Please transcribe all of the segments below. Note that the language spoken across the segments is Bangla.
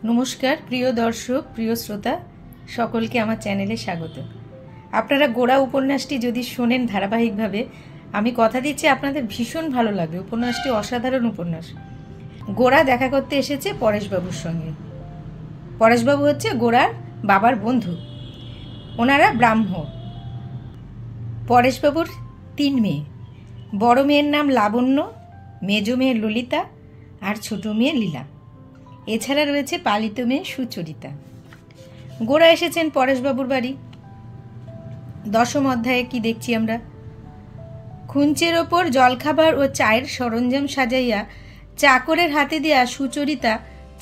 নমস্কার প্রিয় দর্শক, প্রিয় শ্রোতা সকলকে আমার চ্যানেলে স্বাগত। আপনারা গোরা উপন্যাসটি যদি শোনেন ধারাবাহিকভাবে, আমি কথা দিচ্ছি আপনাদের ভীষণ ভালো লাগবে। উপন্যাসটি অসাধারণ উপন্যাস। গোরা দেখা করতে এসেছে পরেশবাবুর সঙ্গে। পরেশবাবু হচ্ছে গোরার বাবার বন্ধু। ওনারা ব্রাহ্ম। পরেশবাবুর 3 মেয়ে। বড় মেয়ের নাম লাবণ্য, মেজ মেয়ে ললিতা আর ছোট মেয়ে লীলা। এছাড়া রয়েছে পালিত মেয়ে সুচরিতা। গোরা এসেছেন পরেশবাবুর বাড়ি। 10ম অধ্যায়ে কি দেখছি আমরা? খুঞ্চের ওপর জলখাবার ও চায়ের সরঞ্জাম সাজাইয়া চাকরের হাতে দিয়া সুচরিতা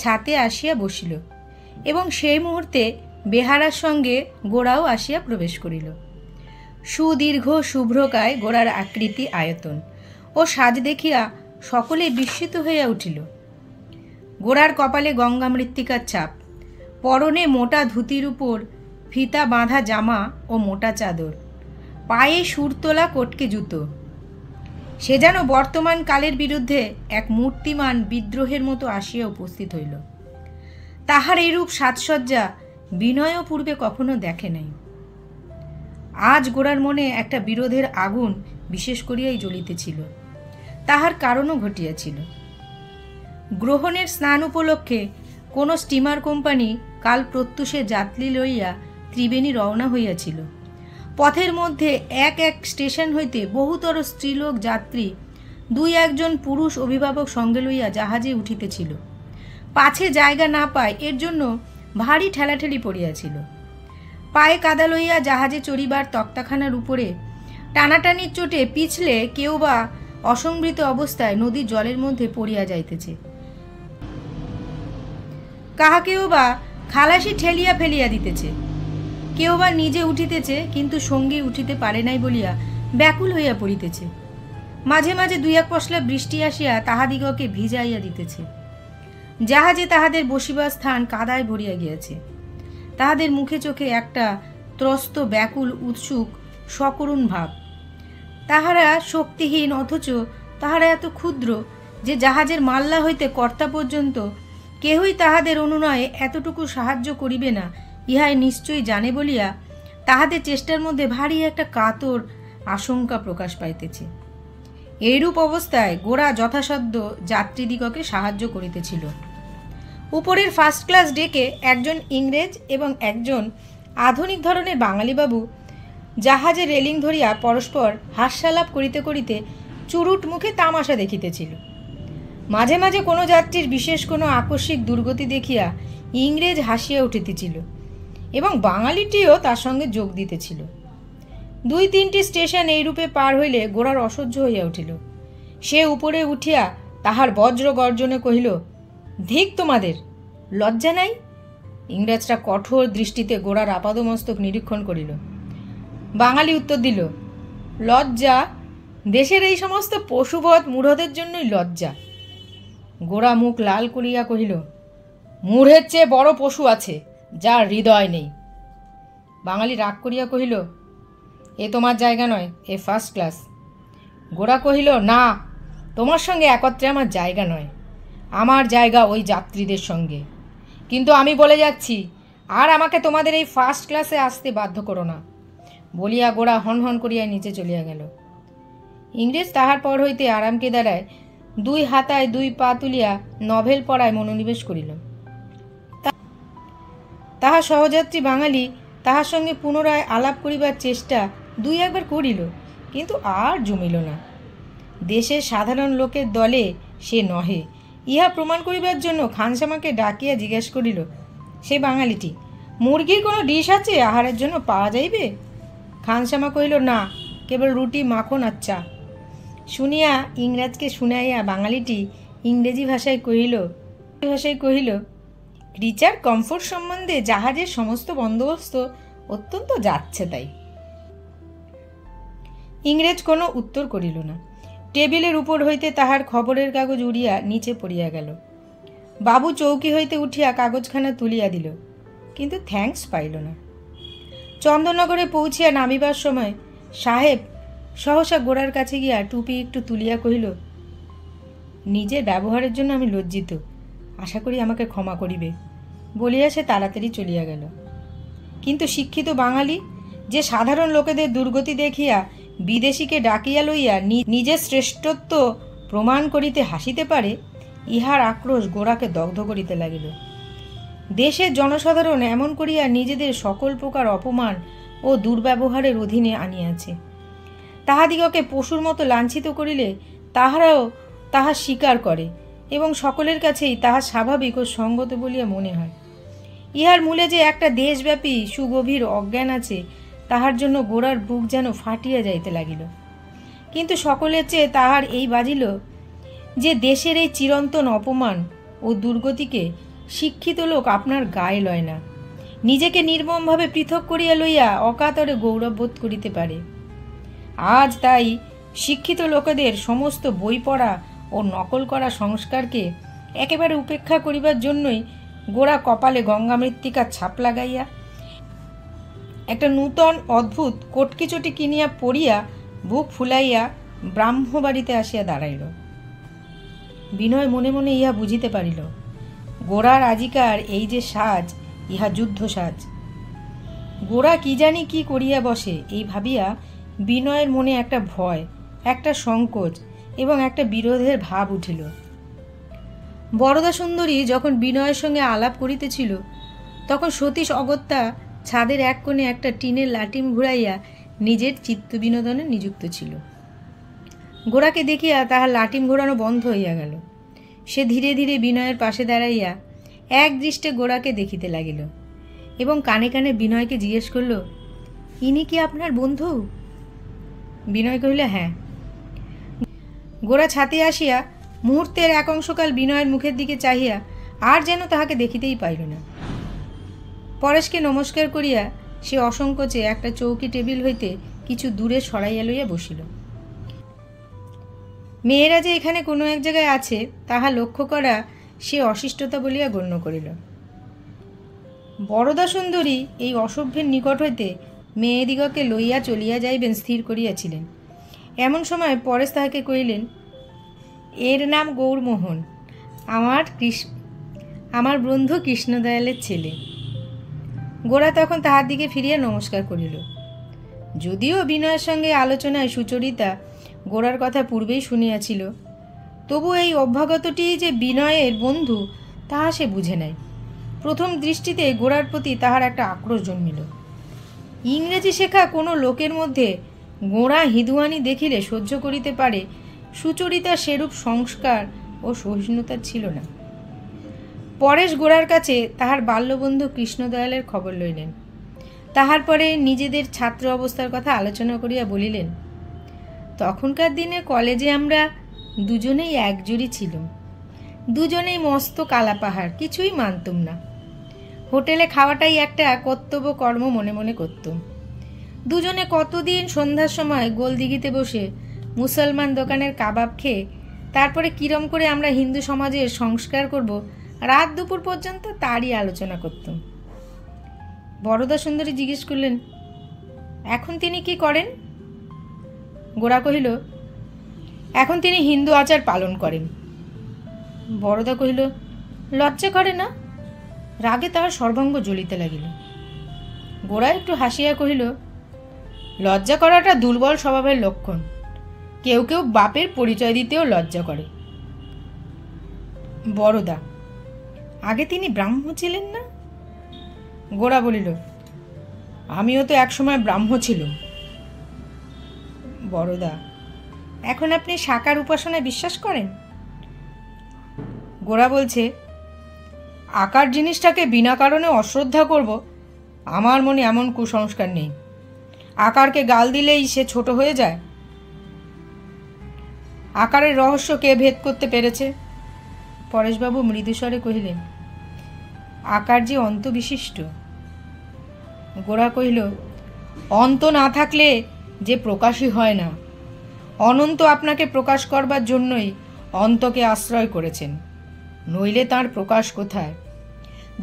ছাতে আসিয়া বসিল এবং সেই মুহূর্তে বেহারার সঙ্গে গোরাও আসিয়া প্রবেশ করিল। সুদীর্ঘ শুভ্রকায় গোরার আকৃতি, আয়তন ও সাজ দেখিয়া সকলে বিস্মিত হইয়া উঠিল। গোরার কপালে গঙ্গা মৃত্তিকার ছাপ, পরনে মোটা ধুতির উপর ফিতা বাঁধা জামা ও মোটা চাদর, পায়ে সুরতোলা কটকে জুতো। সে যেন বর্তমান কালের বিরুদ্ধে এক মূর্তিমান বিদ্রোহের মতো আসিয়া উপস্থিত হইল। তাহার এইরূপ সাজসজ্জা বিনয়ও পূর্বে কখনো দেখে নাই। আজ গোরার মনে একটা বিরোধের আগুন বিশেষ করিয়াই জ্বলিতেছিল। তাহার কারণও ঘটিয়াছিল। গ্রহণের স্নান উপলক্ষে কোন স্টিমার কোম্পানি কাল প্রত্যুষে যাত্রী লইয়া ত্রিবেণী রওনা হইয়াছিল। পথের মধ্যে এক এক স্টেশন হইতে বহুতর স্ত্রীলোক যাত্রী 2-1 পুরুষ অভিভাবক সঙ্গে লইয়া জাহাজে উঠিতেছিল। পাছে জায়গা না পায় এর জন্য ভারী ঠেলাঠেলি পড়িয়াছিল। পায়ে কাদা লইয়া জাহাজে চড়িবার তক্তাখানার উপরে টানাটানির চোটে পিছলে কেউ বা অসংবৃত অবস্থায় নদীর জলের মধ্যে পড়িয়া যাইতেছে, কাহাকেও বা খালাসি ঠেলিয়া ফেলিয়া দিতেছে, কেউ বা নিজে উঠিতেছে কিন্তু সঙ্গী উঠিতে পারে নাই বলিয়া ব্যাকুল হইয়া পড়িতেছে। মাঝে মাঝে 2-1 পশলা বৃষ্টি আসিয়া তাহাদিগকে ভিজাইয়া দিতেছে। জাহাজে তাহাদের বসিবার স্থান কাদায় ভরিয়া গিয়াছে। তাহাদের মুখে চোখে একটা ত্রস্ত, ব্যাকুল, উৎসুক, সকরুণ ভাব। তাহারা শক্তিহীন, অথচ তাহারা এত ক্ষুদ্র যে জাহাজের মাল্লা হইতে কর্তা পর্যন্ত কেহই তাহাদের অনুনয়ে এতটুকু সাহায্য করিবে না ইহাই নিশ্চয়ই জানে বলিয়া তাহাদের চেষ্টার মধ্যে ভারী একটা কাতর আশঙ্কা প্রকাশ পাইতেছে। এইরূপ অবস্থায় গোরা যথাসাধ্য যাত্রীদিগকে সাহায্য করিতেছিল। উপরের ফার্স্ট ক্লাস ডেকে একজন ইংরেজ এবং একজন আধুনিক ধরনের বাঙালি বাবু জাহাজে রেলিং ধরিয়া পরস্পর হাস্যালাপ করিতে করিতে চুরুট মুখে তামাশা দেখিতেছিল। মাঝে মাঝে কোনো যাত্রীর বিশেষ কোনো আকস্মিক দুর্গতি দেখিয়া ইংরেজ হাসিয়া উঠিতেছিল এবং বাঙালিটিও তার সঙ্গে যোগ দিতেছিল। 2-3টি স্টেশন এইরূপে পার হইলে গোরার অসহ্য হইয়া উঠিল। সে উপরে উঠিয়া তাহার বজ্র গর্জনে কহিল, ধিক তোমাদের, লজ্জা নাই? ইংরেজটা কঠোর দৃষ্টিতে গোরার আপাদমস্তক নিরীক্ষণ করিল। বাঙালি উত্তর দিল, লজ্জা? দেশের এই সমস্ত পশুবধ মূঢ়দের জন্যই লজ্জা। গোরা মুখ লাল করিয়া কহিল, মূঢ়ের চেয়ে বড় পশু আছে, যার হৃদয় নেই। বাঙালি রাগ করিয়া কহিল, এ তোমার জায়গা নয়, এ ফার্স্ট ক্লাস। গোরা কহিল, না, তোমার সঙ্গে একত্রে আমার জায়গা নয়, আমার জায়গা ওই যাত্রীদের সঙ্গে। কিন্তু আমি বলে যাচ্ছি, আর আমাকে তোমাদের এই ফার্স্ট ক্লাসে আসতে বাধ্য করো না। বলিয়া গোরা হনহন করিয়া নিচে চলিয়া গেল। ইংরেজ তাহার পর হইতে আরামকে দাঁড়ায় 2 হাতায় 2 পা তুলিয়া নভেল পড়ায় মনোনিবেশ করিল। তাহার সহযাত্রী বাঙালি তাহার সঙ্গে পুনরায় আলাপ করিবার চেষ্টা 2-1 করিল, কিন্তু আর জমিল না। দেশের সাধারণ লোকের দলে সে নহে ইহা প্রমাণ করিবার জন্য খানসামাকে ডাকিয়া জিজ্ঞাসা করিল, সে বাঙালিটি, মুরগির কোনো ডিশ আছে আহারের জন্য পাওয়া যাইবে? খানসামা কহিল, না, কেবল রুটি, মাখন আর চা। শুনিয়া ইংরাজকে শুনাইয়া বাঙালিটি ইংরেজি ভাষায় কহিল, রিচার কমফোর্ট সম্বন্ধে জাহাজের সমস্ত বন্দোবস্ত অত্যন্ত যাচ্ছে তাই। ইংরেজ কোনো উত্তর করিল না। টেবিলের উপর হইতে তাহার খবরের কাগজ উড়িয়া নিচে পড়িয়া গেল। বাবু চৌকি হইতে উঠিয়া কাগজখানা তুলিয়া দিল, কিন্তু থ্যাঙ্কস পাইল না। চন্দননগরে পৌঁছিয়া নামিবার সময় সাহেব সহসা গোরার কাছে গিয়া টুপি একটু তুলিয়া কহিল, নিজের ব্যবহারের জন্য আমি লজ্জিত, আশা করি আমাকে ক্ষমা করিবে। বলিয়া সে তাড়াতাড়ি চলিয়া গেল। কিন্তু শিক্ষিত বাঙালি যে সাধারণ লোকেদের দুর্গতি দেখিয়া বিদেশীকে ডাকিয়া লইয়া নিজের শ্রেষ্ঠত্ব প্রমাণ করিতে হাসিতে পারে, ইহার আক্রোশ গোরাকে দগ্ধ করিতে লাগিল। দেশের জনসাধারণ এমন করিয়া নিজেদের সকল প্রকার অপমান ও দুর্ব্যবহারের অধীনে আনিয়াছে। তাহাদিগকে পশুর মতো লাঞ্ছিত করিলে তাহারাও তাহা স্বীকার করে এবং সকলের কাছেই তাহা স্বাভাবিক ও সঙ্গত বলিয়া মনে হয়। ইহার মূলে যে একটা দেশব্যাপী সুগভীর অজ্ঞান আছে, তাহার জন্য গোরার বুক যেন ফাটিয়া যাইতে লাগিল। কিন্তু সকলের চেয়ে তাহার এই বাজিল যে দেশের এই চিরন্তন অপমান ও দুর্গতিকে শিক্ষিত লোক আপনার গায়ে লয় না, নিজেকে নির্মমভাবে পৃথক করিয়া লইয়া অকাতরে গৌরব বোধ করিতে পারে। আজ তাই শিক্ষিত লোকেদের সমস্ত বই পড়া ও নকল করা সংস্কারকে একেবারে উপেক্ষা করিবার জন্যই গোরা কপালে গঙ্গা মৃত্তিকার ছাপ লাগাইয়া একটা নূতন অদ্ভুত কটকিচটি কিনিয়া পড়িয়া বুক ফুলাইয়া ব্রাহ্মবাড়িতে আসিয়া দাঁড়াইল। বিনয় মনে মনে ইহা বুঝিতে পারিল, গোরার আজিকার এই যে সাজ, ইহা যুদ্ধ সাজ। গোরা কি জানি কি করিয়া বসে, এই ভাবিয়া বিনয়ের মনে একটা ভয়, একটা সংকোচ এবং একটা বিরোধের ভাব উঠিল। বরদা সুন্দরী যখন বিনয়ের সঙ্গে আলাপ করিতেছিল, তখন সতীশ অগত্যা ছাদের এক কোণে একটা টিনের লাটিম ঘুরাইয়া নিজের চিত্ত বিনোদনে নিযুক্ত ছিল। গোরাকে দেখিয়া তাহার লাটিম ঘোরানো বন্ধ হইয়া গেল। সে ধীরে ধীরে বিনয়ের পাশে দাঁড়াইয়া এক দৃষ্টে গোরাকে দেখিতে লাগিল এবং কানে কানে বিনয়কে জিজ্ঞেস করল, ইনি কি আপনার বন্ধু? বিনয় কহিল, হ্যাঁ। গোরা ছাতে আসিয়া মুহূর্তের এক অংশকাল বিনয়ের মুখের দিকে চাহিয়া আর যেন তাহাকে দেখিতেই পাইল না। পরেশকে নমস্কার করিয়া সে অসংকোচে একটা চৌকি টেবিল হইতে কিছু দূরে সরাইয়া লইয়া বসিল। মেয়েরা যে এখানে কোনো এক জায়গায় আছে তাহা লক্ষ্য করা সে অশিষ্টতা বলিয়া গণ্য করিল। বরদা সুন্দরী এই অসভ্যের নিকট হইতে মেয়েদিগকে লইয়া চলিয়া যাইবেন স্থির করিয়াছিলেন। এমন সময় পরেশ তাহাকে কহিলেন, এর নাম গৌরমোহন, আমার বন্ধু কৃষ্ণদয়ালের ছেলে। গোরা তখন তাহার দিকে ফিরিয়া নমস্কার করিল। যদিও বিনয়ের সঙ্গে আলোচনায় সুচরিতা গোরার কথা পূর্বেই শুনিয়াছিল, তবু এই অভ্যাগতটি যে বিনয়ের বন্ধু তাহা সে বুঝে নাই। প্রথম দৃষ্টিতে গোরার প্রতি তাহার একটা আক্রোশ জন্মিল। ইংরেজি শেখা কোনো লোকের মধ্যে গোঁড়া হিঁদুয়ানি দেখিলে সহ্য করিতে পারে, সুচরিতার সেরূপ সংস্কার ও সহিষ্ণুতা ছিল না। পরেশ গোরার কাছে তাহার বাল্যবন্ধু কৃষ্ণদয়ালের খবর লইলেন। তাহার পরে নিজেদের ছাত্র অবস্থার কথা আলোচনা করিয়া বলিলেন, তখনকার দিনে কলেজে আমরা দুজনেই একজোড়ি ছিলাম, দুজনেই মস্ত কালা পাহাড়, কিছুই মানতুম না। হোটেলে খাওয়াটাই একটা কর্তব্য কর্ম মনে মনে করতুম। দুজনে কতদিন সন্ধ্যার সময় গোলদিঘিতে বসে মুসলমান দোকানের কাবাব খেয়ে তারপরে কিরম করে আমরা হিন্দু সমাজের সংস্কার করব, রাত দুপুর পর্যন্ত তারই আলোচনা করতুম। বরদা সুন্দরী জিজ্ঞেস করলেন, এখন তিনি কি করেন? গোরা কহিল, এখন তিনি হিন্দু আচার পালন করেন। বরদা কহিল, লজ্জা করে না? রাগে তাহার সর্বাঙ্গ জ্বলিতে লাগিল। গোরা একটু হাসিয়া কহিল, লজ্জা করাটা দুর্বল স্বভাবের লক্ষণ। কেউ কেউ বাপের পরিচয় দিতেও লজ্জা করে। বরদা, আগে তিনি ব্রাহ্ম ছিলেন না? গোরা বলিল, আমিও তো একসময় ব্রাহ্ম ছিলাম। বরদা, এখন আপনি সাকার উপাসনায় বিশ্বাস করেন? গোরা বলছে, আকার জিনিসটাকে বিনা কারণে অশ্রদ্ধা করব, আমার মনে এমন কুসংস্কার নেই। আকারকে গাল দিলেই সে ছোট হয়ে যায়? আকারের রহস্য কে ভেদ করতে পেরেছে? পরেশবাবু মৃদুস্বরে কহিলেন, আকার যে অন্তবিশিষ্ট। গোরা কহিল, অন্ত না থাকলে যে প্রকাশই হয় না। অনন্ত আপনাকে প্রকাশ করবার জন্যই অন্তকে আশ্রয় করেছেন, নইলে তার প্রকাশ কোথায়?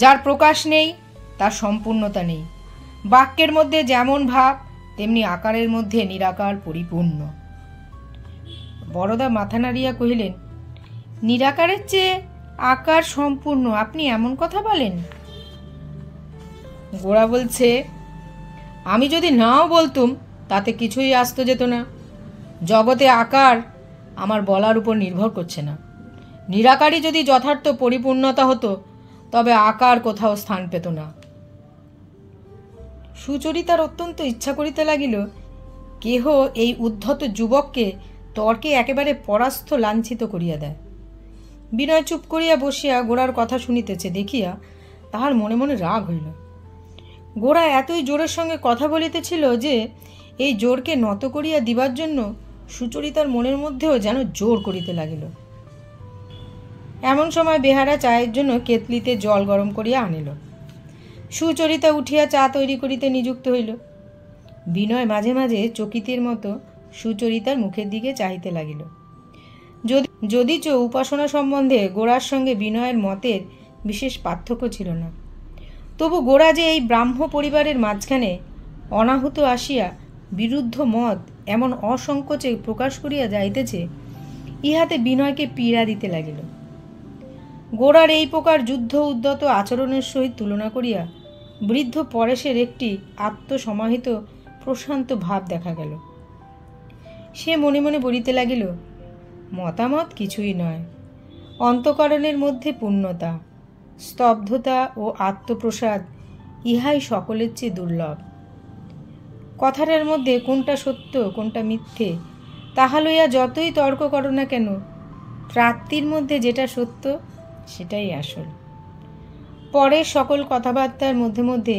যার প্রকাশ নেই তার সম্পূর্ণতা নেই। বাক্যের মধ্যে যেমন ভাব তেমনি আকারের মধ্যে নিরাকার পরিপূর্ণ। বরদা মাথা নাড়িয়া কহিলেন, নিরাকারের চেয়ে আকার সম্পূর্ণ, আপনি এমন কথা বলেন? গোরা বলছে, আমি যদি নাও বলতুম তাতে কিছুই আসতে যেত না। জগতে আকার আমার বলার উপর নির্ভর করছে না। নিরাকারই যদি যথার্থ পরিপূর্ণতা হতো তবে আকার কোথাও স্থান পেত না। সুচরিতার অত্যন্ত ইচ্ছা করিতে লাগিল কেহ এই উদ্ধত যুবককে তর্কে একেবারে পরাস্ত লাঞ্ছিত করিয়া দেয়। বিনয় চুপ করিয়া বসিয়া গোরার কথা শুনিতেছে দেখিয়া তাহার মনে মনে রাগ হইল। গোরা এতই জোরের সঙ্গে কথা বলিতেছিল যে এই জোরকে নত করিয়া দিবার জন্য সুচরিতার মনের মধ্যেও যেন জোর করিতে লাগিল। এমন সময় বেহারা চায়ের জন্য কেতলিতে জল গরম করিয়া আনিল। সুচরিতা উঠিয়া চা তৈরি করিতে নিযুক্ত হইল। বিনয় মাঝে মাঝে চকিতের মতো সুচরিতার মুখের দিকে চাহিতে লাগিল। যদিচ উপাসনা সম্বন্ধে গোরার সঙ্গে বিনয়ের মতের বিশেষ পার্থক্য ছিল না, তবু গোরা যে এই ব্রাহ্ম পরিবারের মাঝখানে অনাহুত আসিয়া বিরুদ্ধ মত এমন অসংকোচে প্রকাশ করিয়া যাইতেছে, ইহাতে বিনয়কে পীড়া দিতে লাগিল। গোরার এই প্রকার যুদ্ধ উদ্যত আচরণের সহিত তুলনা করিয়া বৃদ্ধ পরেশের একটি আত্মসমাহিত প্রশান্ত ভাব দেখা গেল। সে মনে মনে বলিতে লাগিল, মতামত কিছুই নয়, অন্তঃকরণের মধ্যে পূর্ণতা, স্তব্ধতা ও আত্মপ্রসাদ ইহাই সকলের চেয়ে দুর্লভ। কথাটার মধ্যে কোনটা সত্য কোনটা মিথ্যে তাহা লইয়া যতই তর্ক করো না কেন, প্রাপ্তির মধ্যে যেটা সত্য সেটাই আসল। পরের সকল কথাবার্তার মধ্যে মধ্যে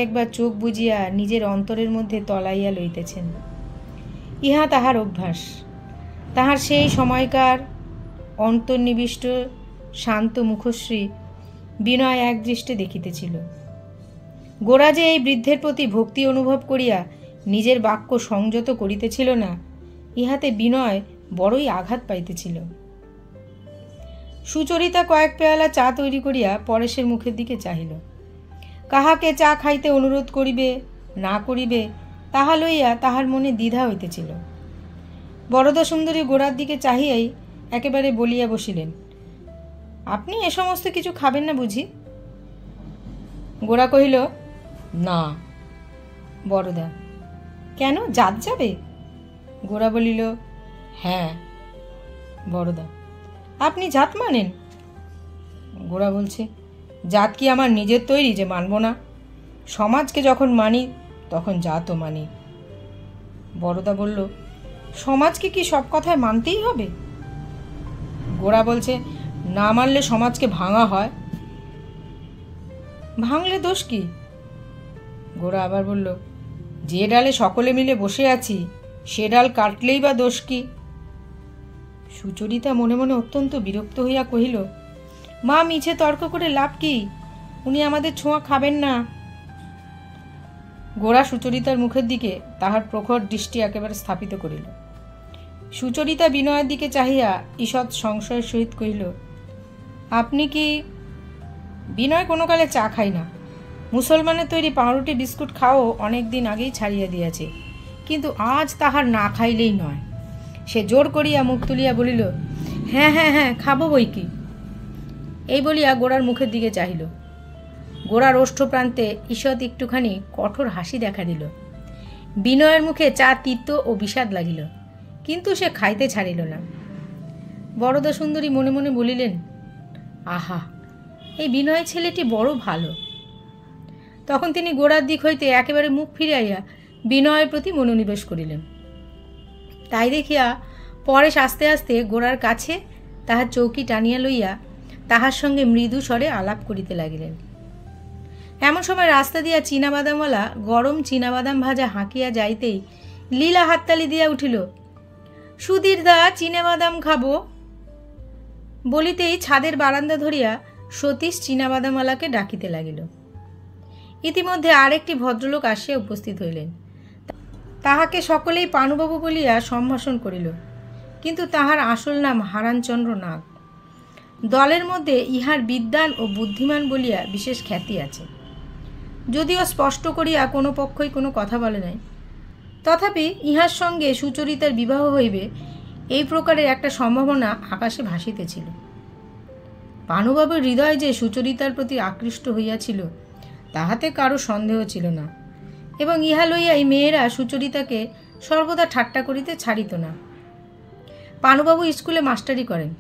একবার চোখ বুজিয়া নিজের অন্তরের মধ্যে তলাইয়া লইতেছেন। ইহা তাহার অভ্যাস। তাহার সেই সময়কার অন্তর্নিবিষ্ট শান্ত মুখশ্রী বিনয় একদৃষ্টে দেখিতেছিল। গোরা যে এই বৃদ্ধের প্রতি ভক্তি অনুভব করিয়া নিজের বাক্য সংযত করিতেছিল না, ইহাতে বিনয় বড়ই আঘাত পাইতেছিল। সুচরিতা কয়েক পেয়ালা চা তৈরি করিয়া পরেশের মুখের দিকে চাহিল। কাহাকে চা খাইতে অনুরোধ করিবে না করিবে তাহা লইয়া তাহার মনে দ্বিধা হইতেছিল। বরদা সুন্দরী গোরার দিকে চাহিয়াই একেবারে বলিয়া বসিলেন, আপনি এ সমস্ত কিছু খাবেন না বুঝি? গোরা কহিল, না। বরদা, কেন, জাত যাবে? গোরা বলিল, হ্যাঁ। বরদা, আপনি জাত মানেন? গোরা বলছে, জাত কি আমার নিজের তৈরি যে মানব না? সমাজকে যখন মানি তখন জাতও মানি। বরদা বলল, সমাজকে কি সব কথায় মানতেই হবে? গোরা বলছে, না মানলে সমাজকে ভাঙা হয়। ভাঙলে দোষ কি? গোরা আবার বলল, যে ডালে সকলে মিলে বসে আছি সে ডাল কাটলেই বা দোষ কি? সুচরিতা মনে মনে অত্যন্ত বিরক্ত হইয়া কহিল, মা, মিছে তর্ক করে লাভ কি? উনি আমাদের ছোঁয়া খাবেন না। গোরা সুচরিতার মুখের দিকে তাহার প্রখর দৃষ্টি একেবারে স্থাপিত করিল। সুচরিতা বিনয়ের দিকে চাহিয়া ঈষৎ সংশয়ের সহিত কহিল, আপনি কি? বিনয় কোনো কালে চা খাই না। মুসলমানের তৈরি পাউরুটি বিস্কুট খাও অনেক দিন আগেই ছাড়িয়া দিয়াছে, কিন্তু আজ তাহার না খাইলেই নয়। সে জোর করিয়া মুখ তুলিয়া বলিল, হ্যাঁ হ্যাঁ হ্যাঁ, খাবো বই কি। এই বলিয়া গোরার মুখের দিকে চাহিল। গোরার ওষ্ঠ প্রান্তে ঈষৎ একটুখানি কঠোর হাসি দেখা দিল। বিনয়ের মুখে চা তিক্ত ও বিষাদ লাগিল, কিন্তু সে খাইতে ছাড়িল না। বরদা সুন্দরী মনে মনে বলিলেন, আহা, এই বিনয় ছেলেটি বড় ভালো। তখন তিনি গোরার দিক হইতে একেবারে মুখ ফিরাইয়া বিনয়ের প্রতি মনোনিবেশ করিলেন। তাই দেখিয়া পরেশ আস্তে আস্তে গোরার কাছে তাহার চৌকি টানিয়া লইয়া তাহার সঙ্গে মৃদু স্বরে আলাপ করিতে লাগিলেন। এমন সময় রাস্তা দিয়া চীনাবাদামওয়ালা গরম চীনাবাদাম ভাজা হাঁকিয়া যাইতেই লীলা হাততালি দিয়া উঠিল, সুধীরদা, চীনাবাদাম খাবো। বলিতেই ছাদের বারান্দা ধরিয়া সতীশ চীনাবাদামওয়ালাকে ডাকিতে লাগিল। ইতিমধ্যে আরেকটি ভদ্রলোক আসিয়া উপস্থিত হইলেন। তাহাকে সকলেই পানুবাবু বলিয়া সম্ভাষণ করিল, কিন্তু তাহার আসল নাম হারানচন্দ্র নাগ। দলের মধ্যে ইহার বিদ্বান ও বুদ্ধিমান বলিয়া বিশেষ খ্যাতি আছে। যদিও স্পষ্ট করিয়া কোনো পক্ষই কোনো কথা বলে নাই, তথাপি ইহার সঙ্গে সুচরিতার বিবাহ হইবে এই প্রকারের একটা সম্ভাবনা আকাশে ভাসিতেছিল। পানুবাবুর হৃদয় যে সুচরিতার প্রতি আকৃষ্ট হইয়াছিল তাহাতে কারো সন্দেহ ছিল না, এবং ইহা লইয়াই মেয়েরা সুচরিতাকে সর্বদা ঠাট্টা করিতে ছাড়িত না। পানুবাবু স্কুলে মাস্টারি করেন।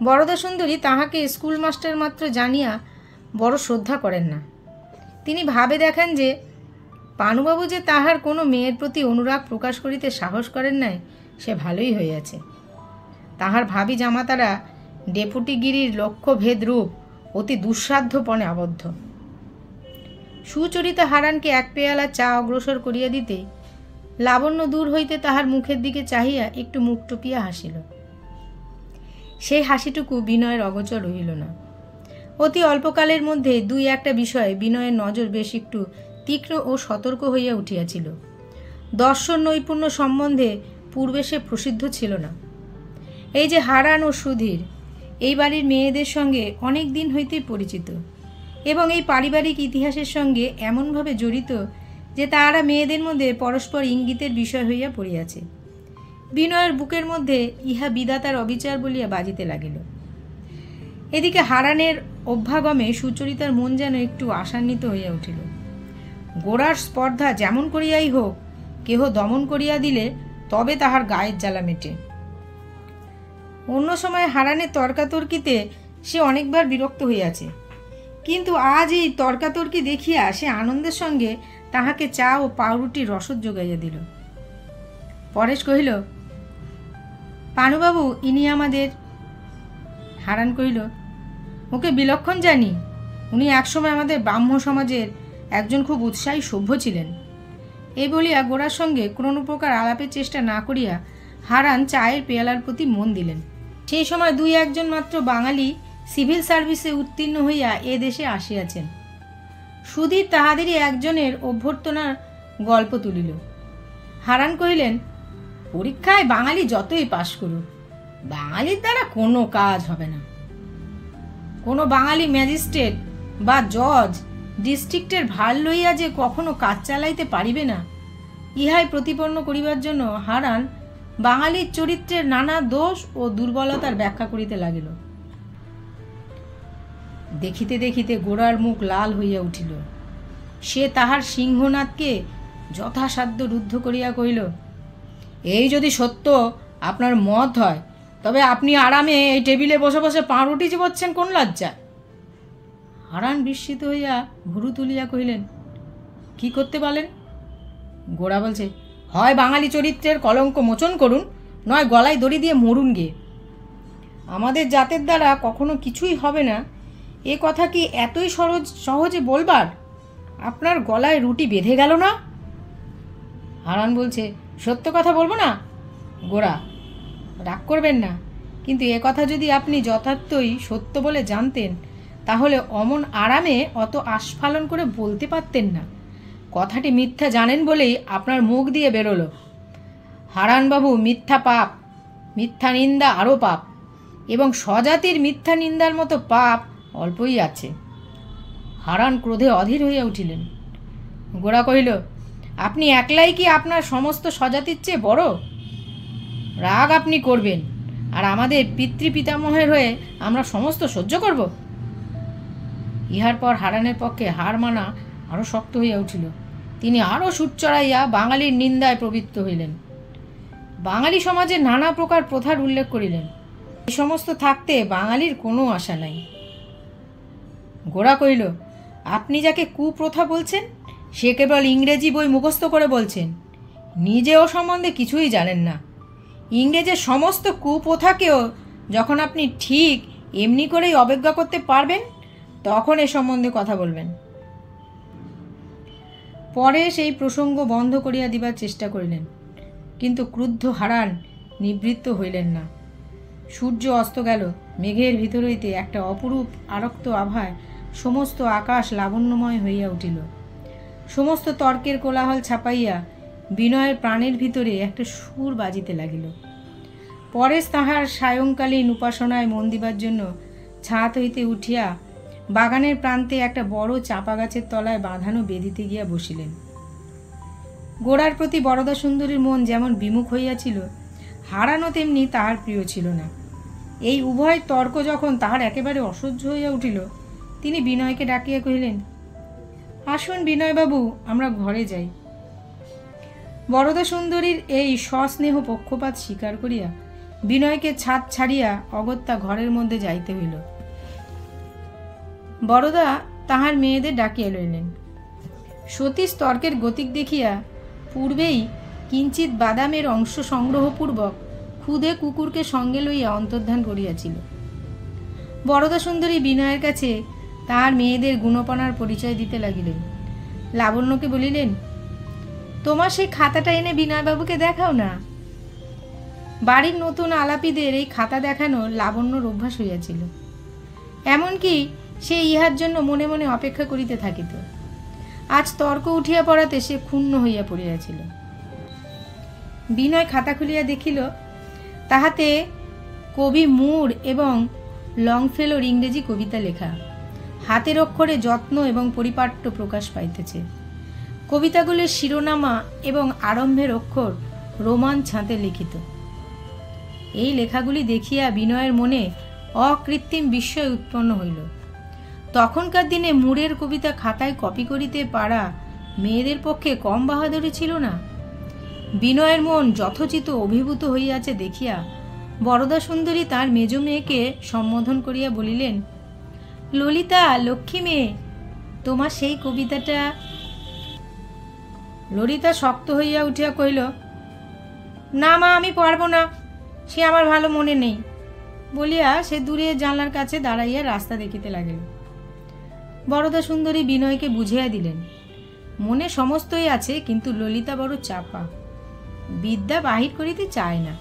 বরদাসুন্দরী তাহাকে স্কুল মাস্টার মাত্র জানিয়া বড় শ্রদ্ধা করেন না। তিনি ভাবে দেখেন যে পানুবাবু যে তাহার কোনো মেয়ের প্রতি অনুরাগ প্রকাশ করিতে সাহস করেন নাই, সে ভালোই হইয়াছে। তাহার ভাবি জামাতারা ডেপুটিগিরির লক্ষ্যভেদ রূপ অতি দুঃসাধ্যপণে আবদ্ধ। সুচরিতা হারানকে এক পেয়ালা চা অগ্রসর করিয়া দিতে লাবণ্য দূর হইতে তাহার মুখের দিকে চাহিয়া একটু মুখ টুপিয়া হাসিল। সেই হাসিটুকু বিনয়ের অগোচর রহিল না। অতি অল্পকালের মধ্যে দুই একটা বিষয়ে বিনয়ের নজর বেশ একটু তীক্ষ্ণ ও সতর্ক হইয়া উঠিয়াছিল। দর্শন নৈপুণ্য সম্বন্ধে পূর্বে সে প্রসিদ্ধ ছিল না। এই যে হারান ও সুধীর এই বাড়ির মেয়েদের সঙ্গে অনেক দিন হইতেই পরিচিত, এবং এই পারিবারিক ইতিহাসের সঙ্গে এমনভাবে জড়িত যে তাহারা মেয়েদের মধ্যে পরস্পর ইঙ্গিতের বিষয় হইয়া পড়িয়াছে। বিনয়ের বুকের মধ্যে ইহা বিধাতার অবিচার বলিয়া বাজিতে লাগিল। এদিকে হারানের অভ্যাগমে সুচরিতার মন যেন একটু আশান্বিত হইয়া উঠিল। গোড়ার স্পর্ধা যেমন করিয়াই হোক কেহ দমন করিয়া দিলে তবে তাহার গায়ের জ্বালা মেটে। অন্য সময় হারানের তর্কাতর্কিতে সে অনেকবার বিরক্ত হইয়াছে, কিন্তু আজ এই তর্কাতর্কি দেখিয়া সে আনন্দের সঙ্গে তাহাকে চা ও পাউরুটির রসদ যোগাইয়া দিল। পরেশ কহিল, পানুবাবু ইনি আমাদের। হারান কহিল, ওকে বিলক্ষণ জানি। উনি একসময় আমাদের ব্রাহ্ম সমাজের একজন খুব উৎসাহী সভ্য ছিলেন। এই বলিয়া গোড়ার সঙ্গে কোনো প্রকার আলাপের চেষ্টা না করিয়া হারান চায়ের পেয়ালার প্রতি মন দিলেন। সেই সময় দুই একজন মাত্র বাঙালি সিভিল সার্ভিসে উত্তীর্ণ হইয়া এ দেশে আসিয়াছেন। সুধীর তাহাদেরই একজনের অভ্যর্থনার গল্প তুলিল। হারান কহিলেন, পরীক্ষায় বাঙালি যতই পাশ করুক, বাঙালির দ্বারা কোনো কাজ হবে না। কোনো বাঙালি ম্যাজিস্ট্রেট বা জজ ডিস্ট্রিক্টের ভার লইয়া যে কখনো কাজ চালাইতে পারিবে না, ইহাই প্রতিপন্ন করিবার জন্য হারান বাঙালির চরিত্রের নানা দোষ ও দুর্বলতার ব্যাখ্যা করিতে লাগিল। দেখিতে দেখিতে গোরার মুখ লাল হইয়া উঠিল। সে তাহার সিংহনাথকে যথাসাধ্য রুদ্ধ করিয়া কহিল, এই যদি সত্য আপনার মত হয়, তবে আপনি আরামে এই টেবিলে বসে বসে পাউরুটি চিবোচ্ছেন কোন লজ্জা? হারান বিস্মিত হইয়া ভুরু তুলিয়া কহিলেন, কি করতে বলেন? গোরা বলছে, হয় বাঙালি চরিত্রের কলঙ্ক মোচন করুন, নয় গলায় দড়ি দিয়ে মরুন গে। আমাদের জাতের দ্বারা কখনো কিছুই হবে না, এ কথা কি এতই সহজে বলবার? আপনার গলায় রুটি বেঁধে গেল না? হারান বলছে, সত্য কথা বলবো না? গোরা, রাগ করবেন না, কিন্তু এ কথা যদি আপনি যথার্থই সত্য বলে জানতেন, তাহলে অমন আরামে অত আস্ফালন করে বলতে পারতেন না। কথাটি মিথ্যা জানেন বলেই আপনার মুখ দিয়ে বেরোলো। হারানবাবু, মিথ্যা পাপ, মিথ্যা নিন্দা আরও পাপ, এবং স্বজাতির মিথ্যা নিন্দার মতো পাপ অল্পই আছে। হারান ক্রোধে অধীর হইয়া উঠিলেন। গোরা কহিল, আপনি একলাই কি আপনার সমস্ত স্বজাতির চেয়ে বড়? রাগ আপনি করবেন, আর আমাদের পিতৃপিতামহের হয়ে আমরা সমস্ত সহ্য করব? ইহার পর হারানের পক্ষে হার মানা আরও শক্ত হইয়া উঠিল। তিনি আরও সুর চড়াইয়া বাঙালির নিন্দায় প্রবৃত্ত হইলেন। বাঙালি সমাজে নানা প্রকার প্রথার উল্লেখ করিলেন। এই সমস্ত থাকতে বাঙালির কোনো আশা নাই। গোরা কহিল, আপনি যাকে কুপ্রথা বলছেন, সে কেবল ইংরেজি বই মুখস্থ করে বলছেন, নিজেও সম্বন্ধে কিছুই জানেন না। ইংরেজের সমস্ত কুপ্রথাকেও যখন আপনি ঠিক এমনি করেই অবজ্ঞা করতে পারবেন, তখন এ সম্বন্ধে কথা বলবেন। পরে সেই প্রসঙ্গ বন্ধ করিয়া দিবার চেষ্টা করিলেন, কিন্তু ক্রুদ্ধ হারান নিবৃত্ত হইলেন না। সূর্য অস্ত গেল। মেঘের ভিতর হইতে একটা অপরূপ আরক্ত আভায় সমস্ত আকাশ লাবণ্যময় হইয়া উঠিল। সমস্ত তর্কের কোলাহল ছাপাইয়া বিনয়ের প্রাণের ভিতরে একটা সুর বাজিতে লাগিল। পরেশ তাহার সায়ংকালীন উপাসনায় মন দিবার জন্য ছাদ হইতে উঠিয়া বাগানের প্রান্তে একটা বড় চাপা গাছের তলায় বাঁধানো বেদিতে গিয়া বসিলেন। গোরার প্রতি বরদা সুন্দরীর মন যেমন বিমুখ হইয়াছিল, হারানও তেমনি তাহার প্রিয় ছিল না। এই উভয় তর্ক যখন তাহার একেবারে অসহ্য হইয়া উঠিল, তিনি বিনয়কে ডাকিয়া কহিলেন, আসুন বিনয়বাবু, আমরা ঘরে যাই। বরদা সুন্দরীর এই সস্নেহ পক্ষপাত স্বীকার করিয়া বিনয়কে ছাদ ছাড়িয়া অগত্যা ঘরের মধ্যে যাইতে হইল। বরদা তাহার মেয়েদের ডাকিয়া লইলেন। সতীশ তর্কের গতিক দেখিয়া পূর্বেই কিঞ্চিত বাদামের অংশ সংগ্রহপূর্বক ক্ষুদে কুকুরকে সঙ্গে লইয়া অন্তর্ধান করিয়াছিল। বরদা সুন্দরী বিনয়ের কাছে তাহার মেয়েদের গুণপনার পরিচয় দিতে লাগিলেন। লাবণ্যকে বলিলেন, তোমার সেই খাতাটা এনে বিনয়বাবুকে দেখাও না। বাড়ির নতুন আলাপীদের এই খাতা দেখানো লাবণ্যর অভ্যাস হইয়াছিল। এমনকি সে ইহার জন্য মনে মনে অপেক্ষা করিতে থাকিত। আজ তর্ক উঠিয়া পড়াতে সে ক্ষুণ্ণ হইয়া পড়িয়াছিল। বিনয় খাতা খুলিয়া দেখিল, তাহাতে কবি মুর এবং লংফেলোর ইংরেজি কবিতা লেখা, হাতের অক্ষরে যত্ন এবং পরিপাট্য প্রকাশ পাইতেছে। কবিতাগুলির শিরোনামা এবং আরম্ভের অক্ষর রোমান ছাঁতে লিখিত। এই লেখাগুলি দেখিয়া বিনয়ের মনে অকৃত্রিম বিস্ময় উৎপন্ন হইল। তখনকার দিনে মুরের কবিতা খাতায় কপি করিতে পারা মেয়েদের পক্ষে কম বাহাদুরি ছিল না। বিনয়ের মন যথোচিত অভিভূত হইয়াছে দেখিয়া বরদা সুন্দরী তার মেজ মেয়েকে সম্বোধন করিয়া বলিলেন, ললিতা, লক্ষ্মী মেয়ে, তোমার সেই কবিতাটা। ললিতা শক্ত হইয়া উঠিয়া কহিল, না মা, আমি পারব না, সে আমার ভালো মনে নেই বলিয়া সে দূরে জানলার কাছে দাঁড়াইয়া রাস্তা দেখিতে লাগিল। বরদা সুন্দরী বিনয়কে বুঝিয়া দিলেন, মনে সমস্তই আছে, কিন্তু ললিতা বড় চাপা, বিদ্যা বাহির করিতে চায় না।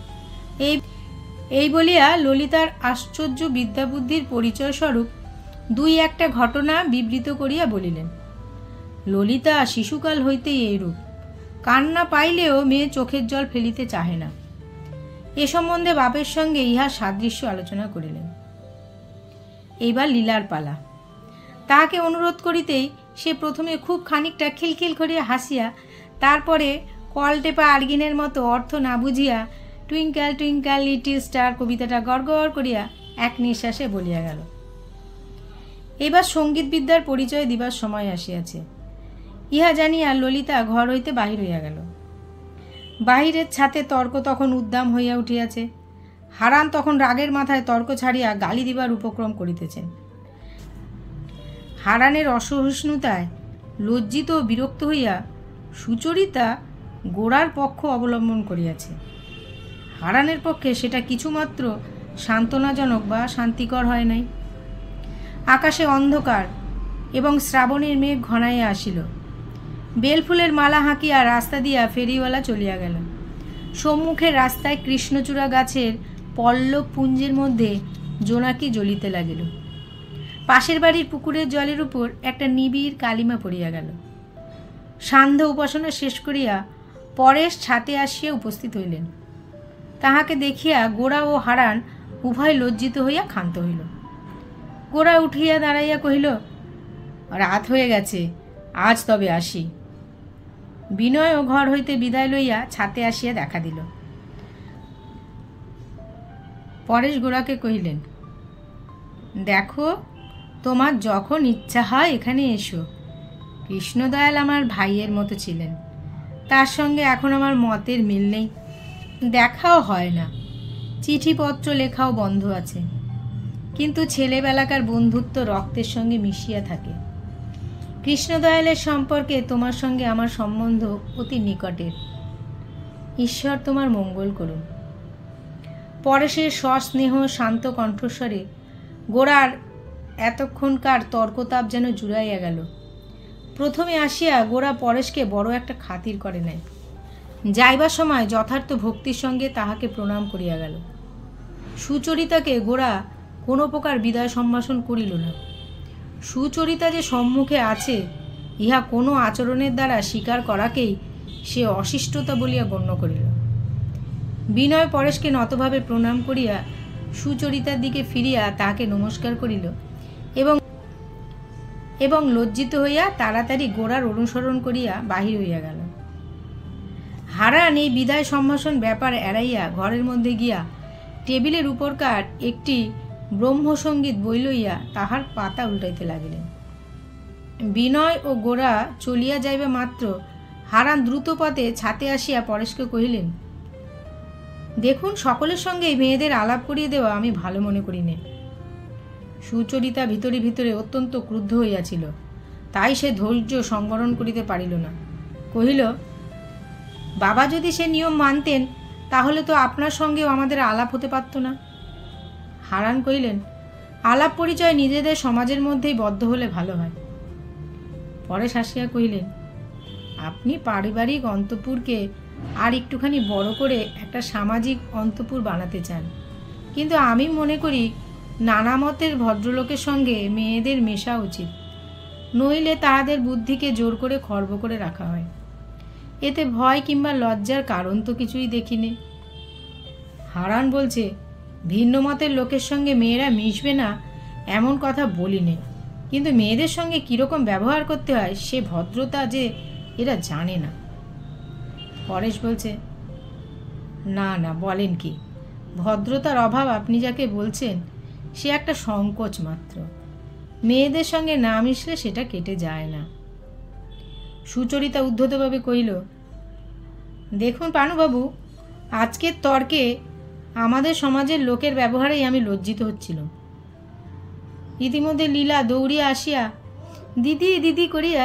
এই বলিয়া ললিতার আশ্চর্য বিদ্যাবুদ্ধির পরিচয় স্বরূপ দুই একটা ঘটনা বিবৃত করিয়া বলিলেন। ললিতা শিশুকাল হইতেই এইরূপ, কান্না পাইলেও মেয়ে চোখের জল ফেলিতে চাহে না। এ সম্বন্ধে বাপের সঙ্গে ইহার সাদৃশ্য আলোচনা করিলেন। এইবার লীলার পালা। তাহাকে অনুরোধ করিতেই সে প্রথমে খুব খানিকটা খিলখিল করিয়া হাসিয়া, তারপরে কলটেপা আর্গিনের মতো অর্থ না বুঝিয়া টুইঙ্কেল টুইঙ্কেল লিটল স্টার কবিতাটা গড়গড় করিয়া এক নিঃশ্বাসে বলিয়া গেল। এবার সঙ্গীত বিদ্যার পরিচয় দিবার সময় আসিয়াছে। ইহা জানিয়া ললিতা ঘর হইতে বাহির হইয়া গেল। বাহিরের ছাতে তর্ক তখন উদ্দাম হইয়া উঠিয়াছে। হারান তখন রাগের মাথায় তর্ক ছাড়িয়া গালি দিবার উপক্রম করিতেছেন। হারানের অসহিষ্ণুতায় লজ্জিত ও বিরক্ত হইয়া সুচরিতা গোড়ার পক্ষ অবলম্বন করিয়াছে। হারানের পক্ষে সেটা কিছুমাত্র সান্ত্বনাজনক বা শান্তিকর হয় নাই। আকাশে অন্ধকার এবং শ্রাবণের মেঘ ঘনাইয়া আসিল। বেলফুলের মালা হাঁকিয়া রাস্তা দিয়া ফেরিওয়ালা চলিয়া গেল। সম্মুখের রাস্তায় কৃষ্ণচূড়া গাছের পল্লব পুঞ্জের মধ্যে জোনাকি জ্বলিতে লাগিল। পাশের বাড়ির পুকুরের জলের উপর একটা নিবিড় কালিমা পড়িয়া গেল। সান্ধ্য উপাসনা শেষ করিয়া পরেশ ছাতে আসিয়া উপস্থিত হইলেন। তাহাকে দেখিয়া গোরা ও হারান উভয় লজ্জিত হইয়া ক্ষান্ত হইল। গোরা উঠিয়া দাঁড়াইয়া কহিল, রাত হয়ে গেছে, আজ তবে আসি। বিনয়ও ঘর হইতে বিদায় লইয়া ছাতে আসিয়া দেখা দিল। পরেশ গোরাকে কহিলেন, দেখো, তোমার যখন ইচ্ছা হয় এখানে এসো। কৃষ্ণদয়াল আমার ভাইয়ের মতো ছিলেন, তার সঙ্গে এখন আমার মতের মিল নেই, দেখাও হয় না, চিঠিপত্র লেখাও বন্ধ আছে, কিন্তু ছেলেবেলাকার বন্ধুত্ব রক্তের সঙ্গে মিশিয়া থাকে। কৃষ্ণদয়ালের সম্পর্কে তোমার সঙ্গে আমার সম্বন্ধ অতি নিকটের। ঈশ্বর তোমার মঙ্গল করুন। পরেশের সস্নেহ শান্ত কণ্ঠস্বরে গোরার এতক্ষণকার তর্কতাপ যেন জুড়াইয়া গেল। প্রথমে আসিয়া গোরা পরেশকে বড় একটা খাতির করে নাই। যাইবার সময় যথার্থ ভক্তির সঙ্গে তাহাকে প্রণাম করিয়া গেল। সুচরিতাকে গোরা কোনো প্রকার বিদায় সম্ভাষণ করিল না। সুচরিতা যে সম্মুখে আছে ইহা কোনো আচরণের দ্বারা স্বীকার করাকেই সে অশিষ্টতা বলিয়া গণ্য করিল। বিনয় পরেশকে নতভাবে প্রণাম করিয়া সুচরিতার দিকে ফিরিয়া তাহাকে নমস্কার করিল এবং লজ্জিত হইয়া তাড়াতাড়ি গোরার অনুসরণ করিয়া বাহির হইয়া গেল। হারান এই বিদায় সম্ভাষণ ব্যাপার এড়াইয়া ঘরের মধ্যে গিয়া টেবিলের উপরকার একটি ব্রহ্মসঙ্গীত বই লইয়া তাহার পাতা উল্টাইতে লাগিলেন। বিনয় ও গোরা চলিয়া যাইবে মাত্র হারান দ্রুত পথে ছাতে আসিয়া পরেশকে কহিলেন, দেখুন, সকলের সঙ্গে এই মেয়েদের আলাপ করিয়ে দেওয়া আমি ভালো মনে করি নে। সুচরিতা ভিতরে ভিতরে অত্যন্ত ক্রুদ্ধ হইয়াছিল, তাই সে ধৈর্য সংবরণ করিতে পারিল না। কহিল, বাবা যদি সে নিয়ম মানতেন তাহলে তো আপনার সঙ্গেও আমাদের আলাপ হতে পারত না। হারান কহিলেন, আলাপ পরিচয় নিজেদের সমাজের মধ্যেই বদ্ধ হলে ভালো হয়। পরেশ হাসিয়া কহিলেন, আপনি পারিবারিক অন্তঃপুরকে আর একটুখানি বড় করে একটা সামাজিক অন্তঃপুর বানাতে চান, কিন্তু আমি মনে করি নানা মতের ভদ্রলোকের সঙ্গে মেয়েদের মেশা উচিত, নইলে তাহাদের বুদ্ধিকে জোর করে খর্ব করে রাখা হয়। এতে ভয় কিংবা লজ্জার কারণ তো কিছুই দেখিনি। হারান বলছে, ভিন্ন মতের লোকের সঙ্গে মেয়েরা মিশবে না এমন কথা বলিনি, কিন্তু মেয়েদের সঙ্গে কীরকম ব্যবহার করতে হয় সে ভদ্রতা যে এরা জানে না। পরেশ বলছে, না না, বলেন কি, ভদ্রতার অভাব আপনি যাকে বলছেন সে একটা সংকোচ মাত্র, মেয়েদের সঙ্গে না মিশলে সেটা কেটে যায় না। সুচরিতা উদ্ধতভাবে কহিল, দেখুন পানুবাবু, আজকের তর্কে আমাদের সমাজের লোকের ব্যবহারেই আমি লজ্জিত হচ্ছিল। ইতিমধ্যে লীলা দৌড়িয়া আসিয়া দিদি দিদি করিয়া